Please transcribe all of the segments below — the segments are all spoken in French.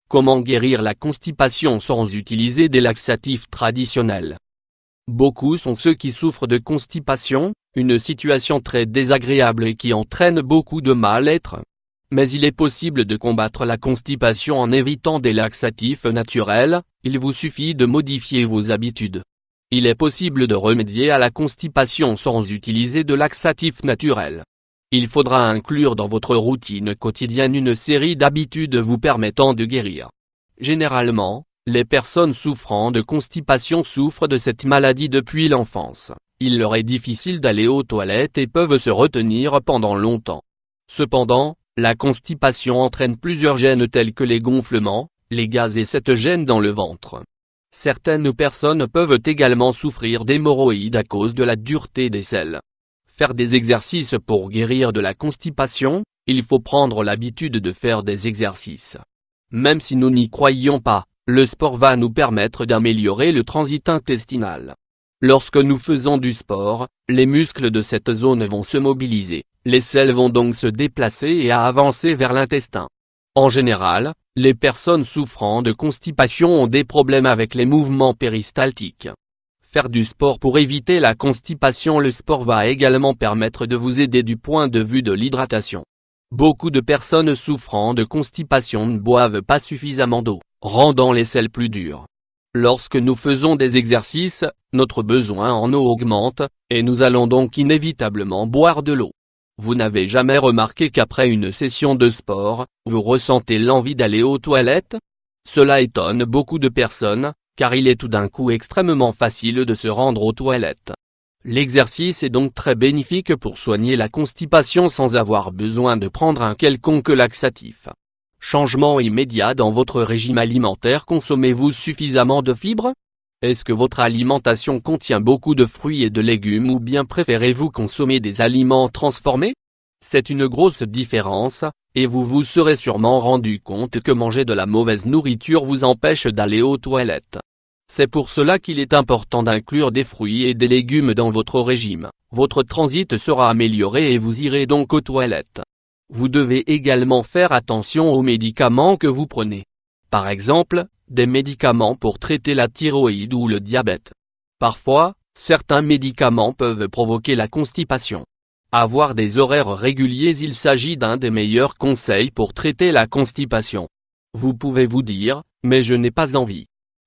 Comment guérir la constipation sans utiliser des laxatifs traditionnels? Beaucoup sont ceux qui souffrent de constipation, une situation très désagréable et qui entraîne beaucoup de mal-être. Mais il est possible de combattre la constipation en évitant des laxatifs naturels, il vous suffit de modifier vos habitudes. Il est possible de remédier à la constipation sans utiliser de laxatifs naturels. Il faudra inclure dans votre routine quotidienne une série d'habitudes vous permettant de guérir. Généralement, les personnes souffrant de constipation souffrent de cette maladie depuis l'enfance. Il leur est difficile d'aller aux toilettes et peuvent se retenir pendant longtemps. Cependant, la constipation entraîne plusieurs gènes tels que les gonflements, les gaz et cette gêne dans le ventre. Certaines personnes peuvent également souffrir d'hémorroïdes à cause de la dureté des selles. Faire des exercices pour guérir de la constipation, il faut prendre l'habitude de faire des exercices. Même si nous n'y croyons pas, le sport va nous permettre d'améliorer le transit intestinal. Lorsque nous faisons du sport, les muscles de cette zone vont se mobiliser, les selles vont donc se déplacer et avancer vers l'intestin. En général, les personnes souffrant de constipation ont des problèmes avec les mouvements péristaltiques. Faire du sport pour éviter la constipation. Le sport va également permettre de vous aider du point de vue de l'hydratation. Beaucoup de personnes souffrant de constipation ne boivent pas suffisamment d'eau, rendant les selles plus dures. Lorsque nous faisons des exercices, notre besoin en eau augmente, et nous allons donc inévitablement boire de l'eau. Vous n'avez jamais remarqué qu'après une session de sport, vous ressentez l'envie d'aller aux toilettes? Cela étonne beaucoup de personnes, car il est tout d'un coup extrêmement facile de se rendre aux toilettes. L'exercice est donc très bénéfique pour soigner la constipation sans avoir besoin de prendre un quelconque laxatif. Changement immédiat dans votre régime alimentaire. Consommez-vous suffisamment de fibres? Est-ce que votre alimentation contient beaucoup de fruits et de légumes ou bien préférez-vous consommer des aliments transformés? C'est une grosse différence, et vous vous serez sûrement rendu compte que manger de la mauvaise nourriture vous empêche d'aller aux toilettes. C'est pour cela qu'il est important d'inclure des fruits et des légumes dans votre régime. Votre transit sera amélioré et vous irez donc aux toilettes. Vous devez également faire attention aux médicaments que vous prenez. Par exemple, des médicaments pour traiter la thyroïde ou le diabète. Parfois, certains médicaments peuvent provoquer la constipation. Avoir des horaires réguliers. Il s'agit d'un des meilleurs conseils pour traiter la constipation. Vous pouvez vous dire, mais je n'ai pas envie.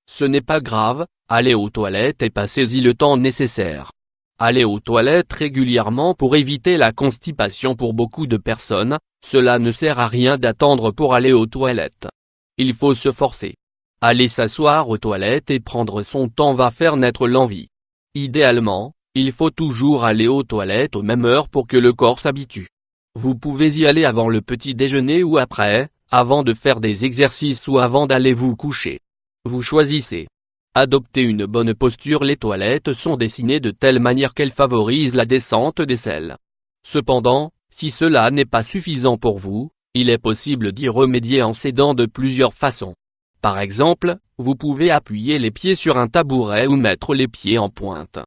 Ce n'est pas grave, allez aux toilettes et passez-y le temps nécessaire. Allez aux toilettes régulièrement pour éviter la constipation. Pour beaucoup de personnes, cela ne sert à rien d'attendre pour aller aux toilettes. Il faut se forcer. Aller s'asseoir aux toilettes et prendre son temps va faire naître l'envie. Idéalement, il faut toujours aller aux toilettes aux mêmes heures pour que le corps s'habitue. Vous pouvez y aller avant le petit déjeuner ou après, avant de faire des exercices ou avant d'aller vous coucher. Vous choisissez. Adoptez une bonne posture. Les toilettes sont dessinées de telle manière qu'elles favorisent la descente des selles. Cependant, si cela n'est pas suffisant pour vous, il est possible d'y remédier en s'aidant de plusieurs façons. Par exemple, vous pouvez appuyer les pieds sur un tabouret ou mettre les pieds en pointe.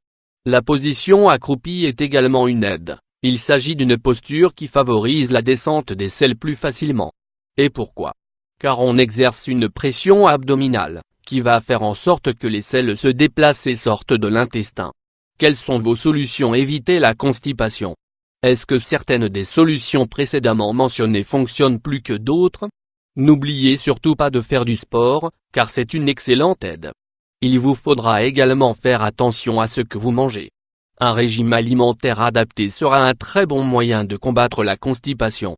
La position accroupie est également une aide. Il s'agit d'une posture qui favorise la descente des selles plus facilement. Et pourquoi? Car on exerce une pression abdominale, qui va faire en sorte que les selles se déplacent et sortent de l'intestin. Quelles sont vos solutions? Éviter la constipation. Est-ce que certaines des solutions précédemment mentionnées fonctionnent plus que d'autres? N'oubliez surtout pas de faire du sport, car c'est une excellente aide. Il vous faudra également faire attention à ce que vous mangez. Un régime alimentaire adapté sera un très bon moyen de combattre la constipation.